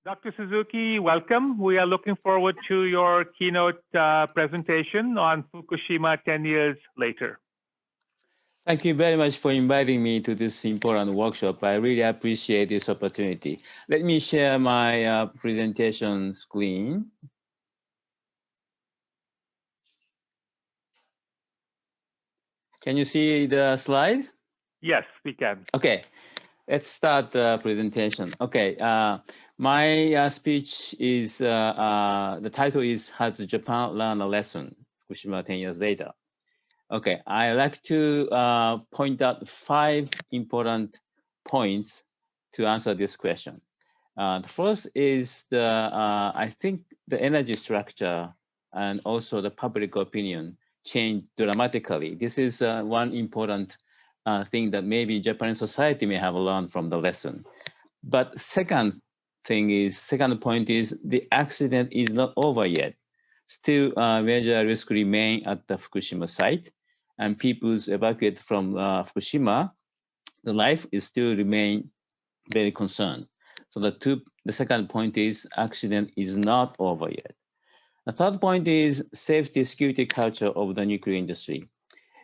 Dr. Suzuki, welcome. We are looking forward to your keynote presentation on Fukushima 10 years later. Thank you very much for inviting me to this important workshop. I really appreciate this opportunity. Let me share my presentation screen. Can you see the slide? Yes, we can. Okay, let's start the presentation. Okay, my speech is, the title is, Has Japan Learned a Lesson? Fukushima 10 years later. Okay, I like to point out 5 important points to answer this question. The first is I think the energy structure and also the public opinion changed dramatically. This is one important thing that maybe Japanese society may have learned from the lesson. But second point is the accident is not over yet. Still, major risk remain at the Fukushima site, and people's evacuated from Fukushima, the life is still remain very concerned. So the second point is accident is not over yet. The third point is safety security culture of the nuclear industry.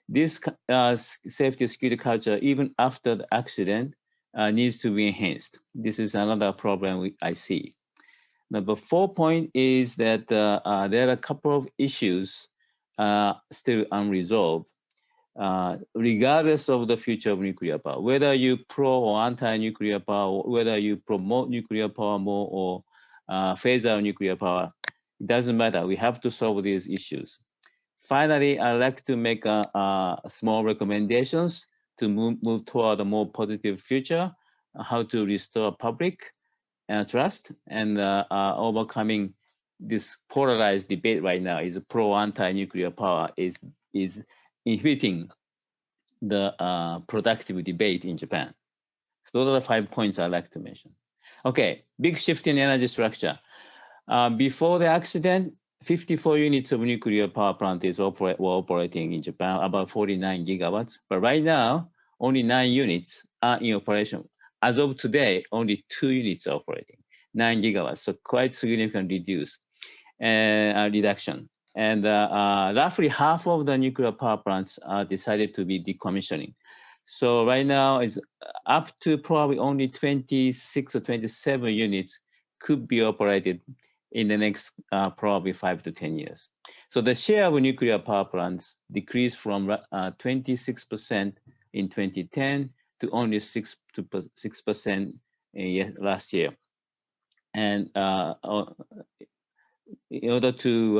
This safety security culture, even after the accident, needs to be enhanced. This is another problem I see. Number 4 point is that there are a couple of issues still unresolved, regardless of the future of nuclear power. Whether you pro or anti-nuclear power, whether you promote nuclear power more or phase out nuclear power, it doesn't matter. We have to solve these issues. Finally, I'd like to make small recommendations to move toward a more positive future, how to restore public trust, and overcoming this polarized debate right now is pro anti-nuclear power is inhibiting the productive debate in Japan. So those are the 5 points I'd like to mention. Okay, big shift in energy structure. Before the accident, 54 units of nuclear power plant were operating in Japan, about 49 gigawatts. But right now, only 9 units are in operation. As of today, only 2 units are operating, 9 gigawatts. So quite significant reduction. And roughly half of the nuclear power plants are decided to be decommissioning. So right now, it's up to probably only 26 or 27 units could be operated in the next probably 5 to 10 years. So the share of nuclear power plants decreased from 26% in 2010 to only 6% last year. And in order to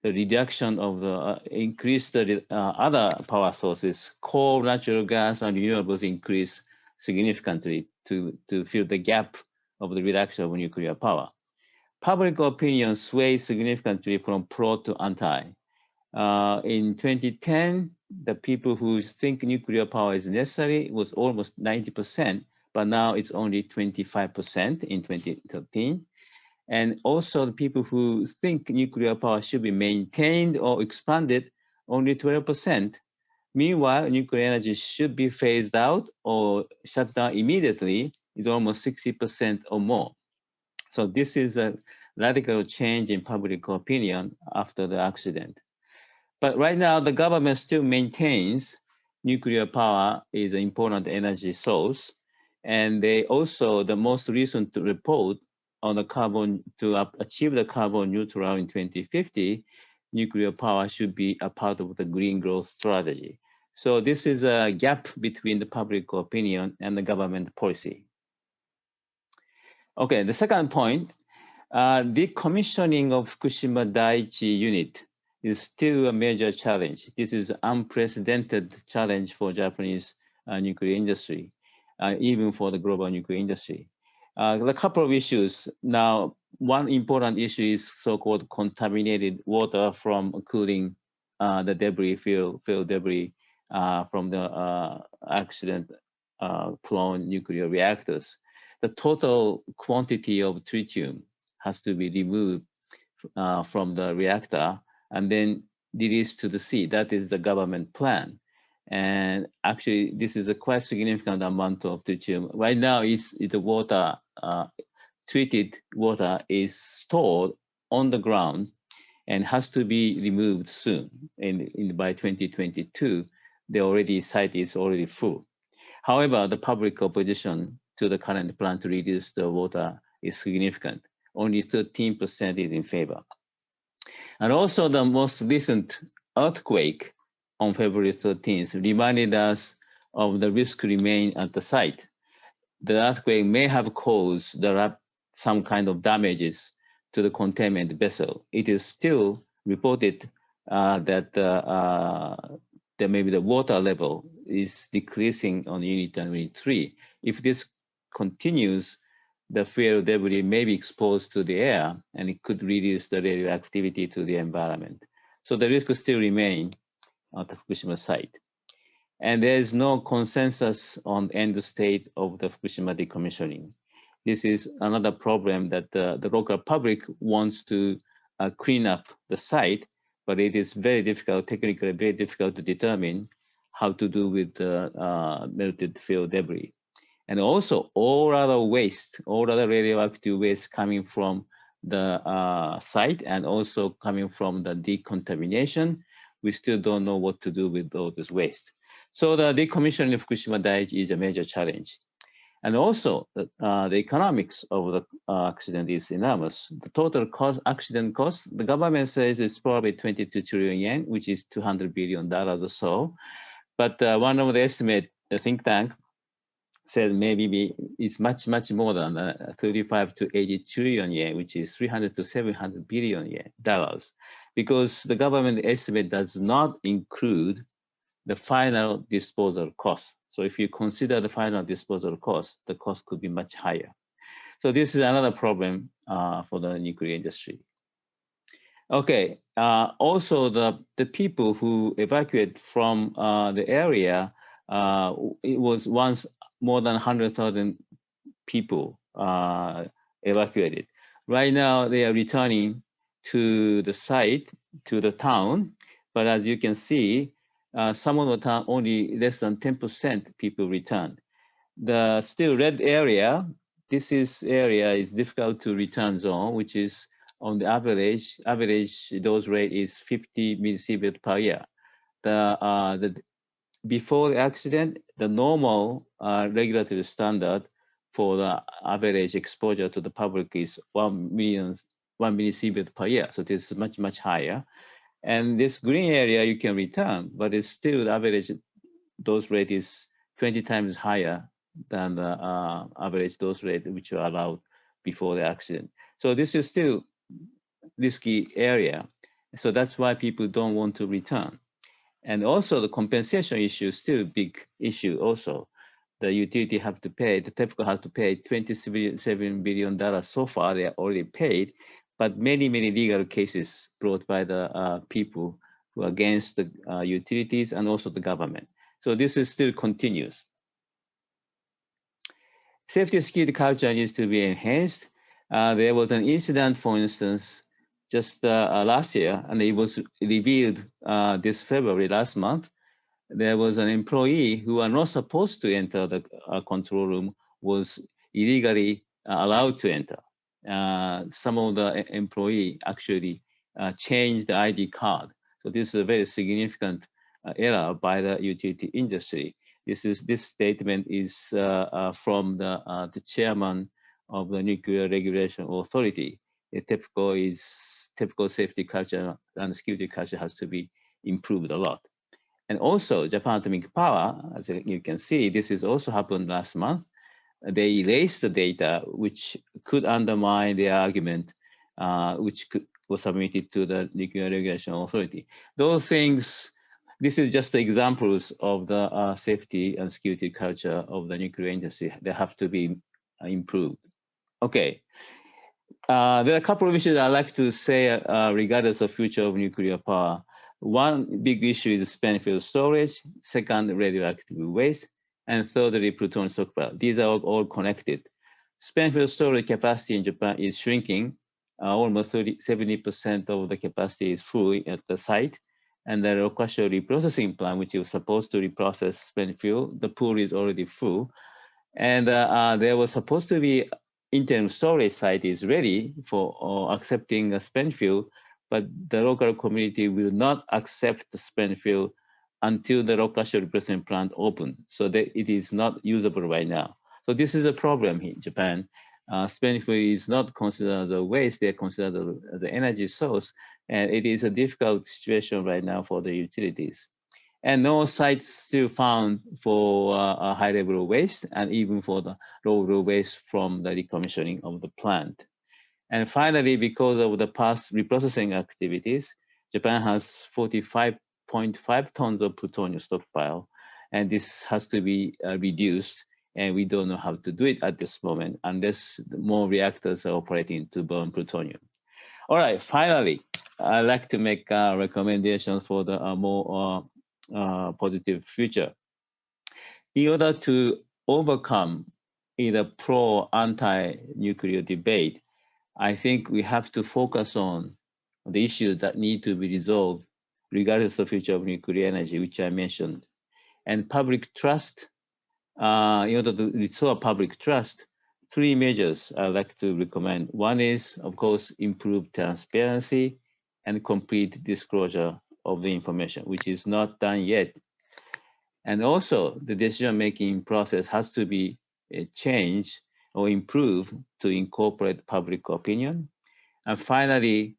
the reduction of the increase the other power sources, coal, natural gas, and renewables increase significantly to fill the gap of the reduction of nuclear power. Public opinion sways significantly from pro to anti. In 2010, the people who think nuclear power is necessary was almost 90%, but now it's only 25% in 2013. And also the people who think nuclear power should be maintained or expanded, only 12%. Meanwhile, nuclear energy should be phased out or shut down immediately is almost 60% or more. So this is a radical change in public opinion after the accident. But right now, the government still maintains nuclear power is an important energy source. And they also, the most recent report on the carbon, to achieve the carbon neutral in 2050, nuclear power should be a part of the green growth strategy. So this is a gap between the public opinion and the government policy. Okay, the second point, decommissioning of Fukushima-Daiichi unit is still a major challenge. This is an unprecedented challenge for Japanese nuclear industry, even for the global nuclear industry. A couple of issues. Now, one important issue is so-called contaminated water from cooling the debris, field debris from the accident-prone nuclear reactors. The total quantity of tritium has to be removed from the reactor and then released to the sea. That is the government plan. And actually, this is a quite significant amount of deuterium. Right now, the water, treated water is stored on the ground and has to be removed soon. By 2022, the site is already full. However, the public opposition to the current plan to reduce the water is significant. Only 13% is in favor. And also the most recent earthquake on February 13th reminded us of the risk remain at the site. The earthquake may have caused some kind of damages to the containment vessel. It is still reported that maybe the water level is decreasing on unit 2 and unit 3. If this continues, the fuel debris may be exposed to the air and it could reduce the radioactivity to the environment. So the risk still remains at the Fukushima site. And there is no consensus on the end state of the Fukushima decommissioning. This is another problem that the local public wants to clean up the site, but it is very difficult, technically very difficult to determine how to do with the melted fuel debris. And also all other waste, all other radioactive waste coming from the site and also coming from the decontamination, we still don't know what to do with all this waste. So the decommissioning of Fukushima-Daiichi is a major challenge. And also the economics of the accident is enormous. The total cost, accident cost, the government says it's probably 22 trillion yen, which is $200 billion or so. But one of the estimates, the think tank, said maybe it's much more than 35 to 80 trillion yen, which is 300 to 700 billion yen dollars, because the government estimate does not include the final disposal cost. So if you consider the final disposal cost, the cost could be much higher. So this is another problem for the nuclear industry. Okay, also the people who evacuate from the area, it was once more than 100,000 people evacuated. Right now they are returning to the site, to the town, but as you can see, some of the town only less than 10% people returned. The still red area, this area is difficult to return zone, which is on the average dose rate is 50 millisievert per year. Before the accident, the normal regulatory standard for the average exposure to the public is 1 millisievert per year. So this is much higher. And this green area you can return, but it's still the average dose rate is 20 times higher than the average dose rate which are allowed before the accident. So this is still risky area. So that's why people don't want to return. And also the compensation issue is still a big issue also. The utility have to pay, the TEPCO has to pay $27 billion so far, they are already paid, but many legal cases brought by the people who are against the utilities and also the government. So this is still continuous. Safety security culture needs to be enhanced. There was an incident, for instance, just last year, and it was revealed this February, last month. There was an employee who was not supposed to enter the control room, was illegally allowed to enter. Some of the employee actually changed the ID card. So this is a very significant error by the utility industry. This statement is from the chairman of the Nuclear Regulation Authority. TEPCO safety culture and security culture has to be improved a lot. And also Japan Atomic Power, as you can see, this has also happened last month. They erased the data which could undermine the argument which was submitted to the Nuclear Regulation Authority. Those things, this is just examples of the safety and security culture of the nuclear industry. They have to be improved. Okay. There are a couple of issues I'd like to say regardless of future of nuclear power. One big issue is spent fuel storage, second, radioactive waste, and thirdly, plutonium stockpile. These are all connected. Spent fuel storage capacity in Japan is shrinking. Almost 70% of the capacity is full at the site, and the low-pressure reprocessing plant, which was supposed to reprocess spent fuel, the pool is already full. And there was supposed to be interim storage site is ready for accepting a spent fuel, but the local community will not accept the spent fuel until the low-pressure reprocessing plant open. So that it is not usable right now. So this is a problem in Japan. Spent fuel is not considered as a waste, they're considered the energy source. And it is a difficult situation right now for the utilities. And no sites still found for a high level of waste and even for the low level waste from the decommissioning of the plant. And finally, because of the past reprocessing activities, Japan has 45.5 tons of plutonium stockpile, and this has to be reduced. And we don't know how to do it at this moment unless more reactors are operating to burn plutonium. All right, finally, I'd like to make a recommendation for the more positive future. In order to overcome either pro or anti-nuclear debate, I think we have to focus on the issues that need to be resolved regardless of the future of nuclear energy, which I mentioned. And public trust, in order to restore public trust, 3 measures I'd like to recommend. One is, of course, improved transparency and complete disclosure of the information, which is not done yet. And also, the decision-making process has to be changed or improved to incorporate public opinion. And finally,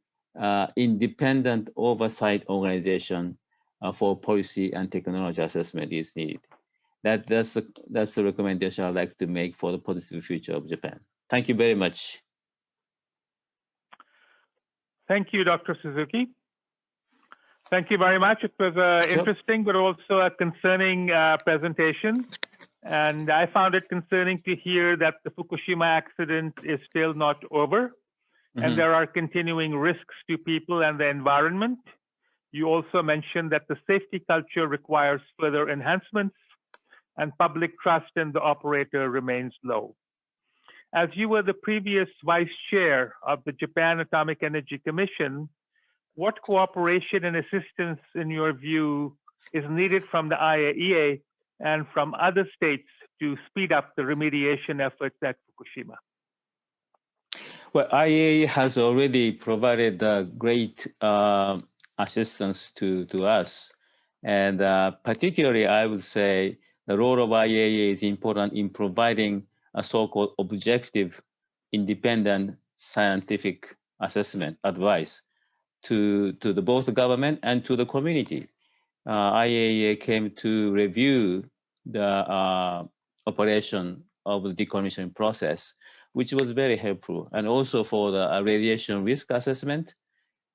independent oversight organization for policy and technology assessment is needed. That's the recommendation I'd like to make for the positive future of Japan. Thank you very much. Thank you, Dr. Suzuki. Thank you very much. It was an interesting but also a concerning presentation. And I found it concerning to hear that the Fukushima accident is still not over. And there are continuing risks to people and the environment. You also mentioned that the safety culture requires further enhancements and public trust in the operator remains low. As you were the previous vice chair of the Japan Atomic Energy Commission, what cooperation and assistance, in your view, is needed from the IAEA and from other states to speed up the remediation efforts at Fukushima? Well, IAEA has already provided great assistance to us. And particularly, I would say the role of IAEA is important in providing a so-called objective, independent scientific assessment advice to both the government and to the community. IAEA came to review the operation of the decommissioning process, which was very helpful. And also for the radiation risk assessment,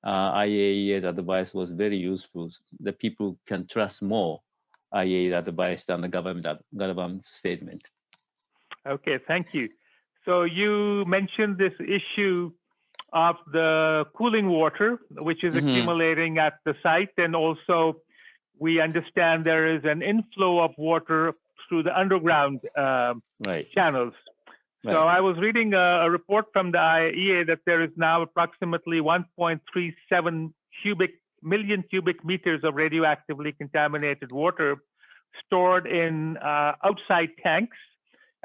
IAEA's advice was very useful. The people can trust more IAEA's advice than the government statement. Okay, thank you. So you mentioned this issue of the cooling water, which is accumulating at the site. And also we understand there is an inflow of water through the underground channels. So I was reading a report from the IAEA that there is now approximately 1.37 million cubic meters of radioactively contaminated water stored in outside tanks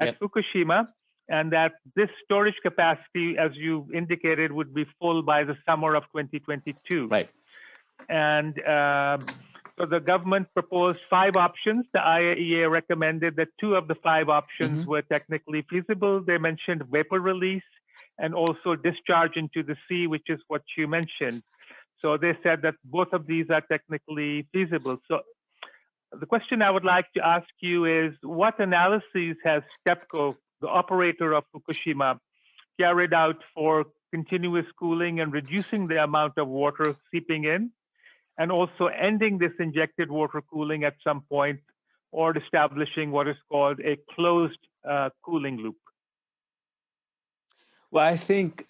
at Fukushima, and that this storage capacity, as you indicated, would be full by the summer of 2022. Right. And so the government proposed 5 options. The IAEA recommended that 2 of the 5 options were technically feasible. They mentioned vapor release and also discharge into the sea, which is what you mentioned. So they said that both of these are technically feasible. So the question I would like to ask you is, what analyses has TEPCO, the operator of Fukushima, carried out for continuous cooling and reducing the amount of water seeping in, and also ending this injected water cooling at some point, or establishing what is called a closed cooling loop? Well, I think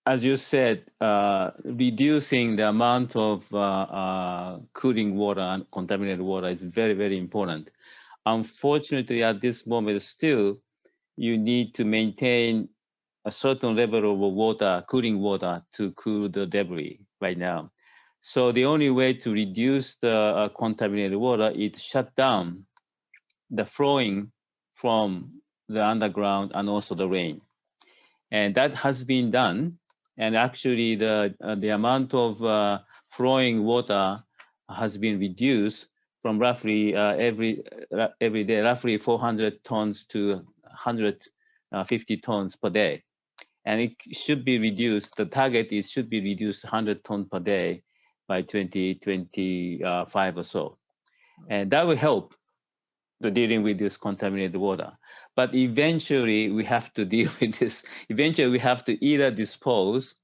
as you said, reducing the amount of cooling water and contaminated water is very, very important. Unfortunately, at this moment, still, you need to maintain a certain level of water, cooling water, to cool the debris right now. So the only way to reduce the contaminated water is to shut down the flowing from the underground and also the rain. And that has been done. And actually the amount of flowing water has been reduced from roughly every day, roughly 400 tons to 150 tons per day. And it should be reduced, the target is should be reduced 100 tons per day by 2025 or so. And that will help to dealing with this contaminated water. But eventually we have to deal with this. Eventually we have to either dispose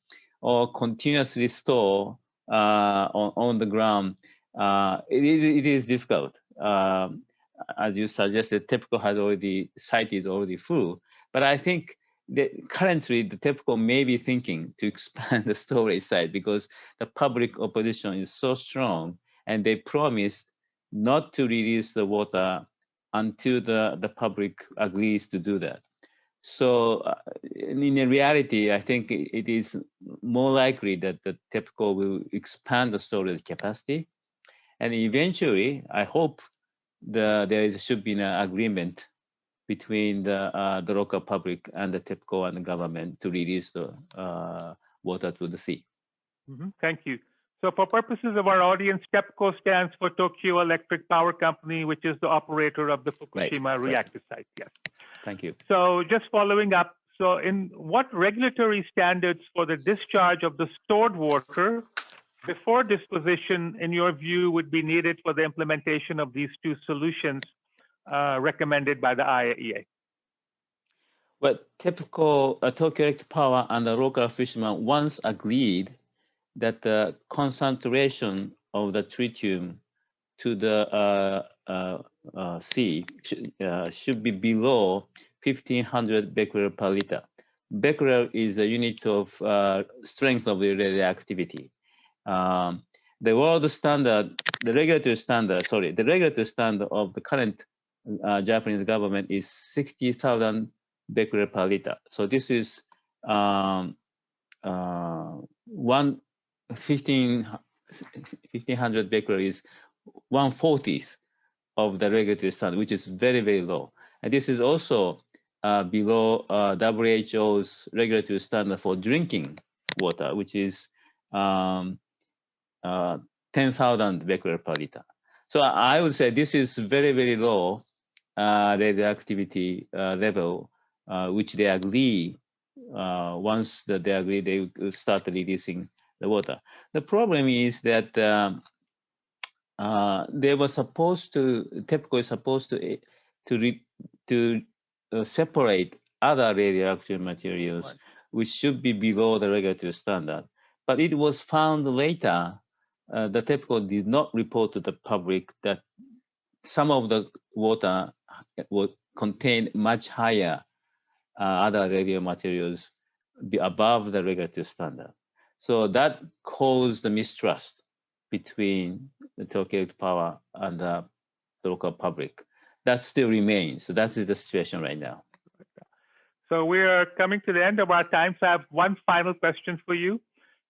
or continuously store on the ground. It is difficult. As you suggested, TEPCO has already, site is already full. But I think that currently the TEPCO may be thinking to expand the storage site because the public opposition is so strong, and they promised not to release the water until the public agrees to do that. So in reality, I think it is more likely that the TEPCO will expand the storage capacity. And eventually, I hope there should be an agreement between the local public and the TEPCO and the government to release the water to the sea. Thank you. So for purposes of our audience, TEPCO stands for Tokyo Electric Power Company, which is the operator of the Fukushima reactor site. Yes. Thank you. So just following up, so in what regulatory standards for the discharge of the stored water before disposition, in your view, would be needed for the implementation of these two solutions recommended by the IAEA? Well, TEPCO, Tokyo Electric Power and the local fishermen once agreed that the concentration of the tritium to the sea should be below 1500 becquerel per liter. Becquerel is a unit of strength of the radioactivity. The world standard, the regulatory standard of the current Japanese government is 60,000 becquerel per liter. So this is 1500 becquerel is 1/40 of the regulatory standard, which is very, very low. And this is also below WHO's regulatory standard for drinking water, which is 10,000 becquerel per liter. So I would say this is very, very low radioactivity level, which they agree. Once they agree, they will start releasing the water. The problem is that they were supposed to, TEPCO is supposed to separate other radioactive materials, right, which should be below the regulatory standard. But it was found later, the TEPCO did not report to the public that some of the water would contain much higher other radio materials above the regulatory standard. So that caused the mistrust between the Tokyo Electric Power and the local public. That still remains. So that is the situation right now. So we are coming to the end of our time. So I have one final question for you.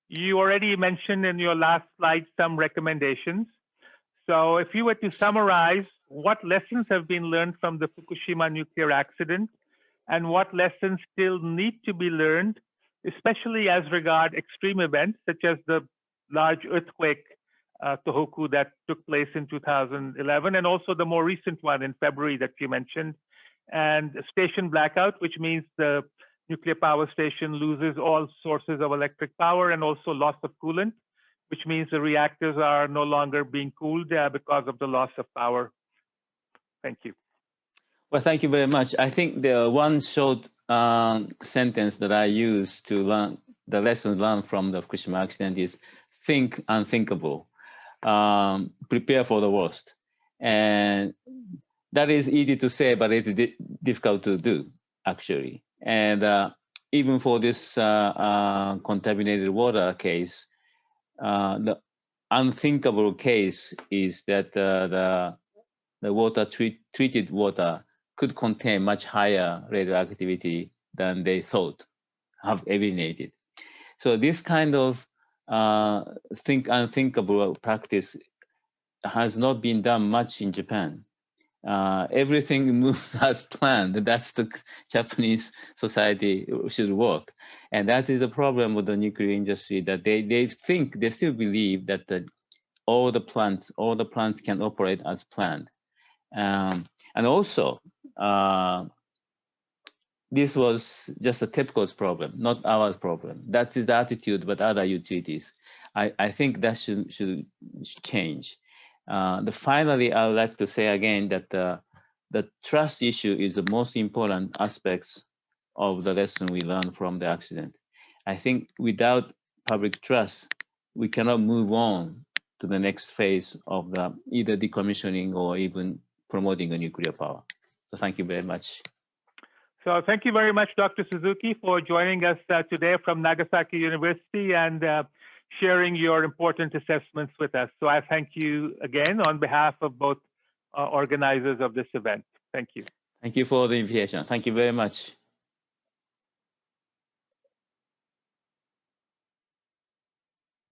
You already mentioned in your last slide some recommendations. So if you were to summarize, what lessons have been learned from the Fukushima nuclear accident, and what lessons still need to be learned, especially as regard extreme events such as the large earthquake, Tohoku, that took place in 2011, and also the more recent one in February that you mentioned, and station blackout, which means the nuclear power station loses all sources of electric power, and also loss of coolant, which means the reactors are no longer being cooled because of the loss of power. Thank you. Well, thank you very much. I think the one short sentence that I use to learn the lessons learned from the Fukushima accident is think unthinkable, prepare for the worst. And that is easy to say, but it's difficult to do, actually. And even for this contaminated water case, the unthinkable case is that the water treated water could contain much higher radioactivity than they thought have emanated. So this kind of unthinkable practice has not been done much in Japan. Everything moves as planned. That's the Japanese society should work. And that is the problem with the nuclear industry, that they still believe that all the plants can operate as planned. And also, this was just a TEPCO's problem, not our problem. That is the attitude, but other utilities. I think that should change. Finally, I would like to say again that the trust issue is the most important aspects of the lesson we learned from the accident. I think without public trust, we cannot move on to the next phase of the either decommissioning or even promoting a nuclear power. So thank you very much. So thank you very much, Dr. Suzuki, for joining us today from Nagasaki University and sharing your important assessments with us. So I thank you again on behalf of both organizers of this event. Thank you. Thank you for the invitation. Thank you very much.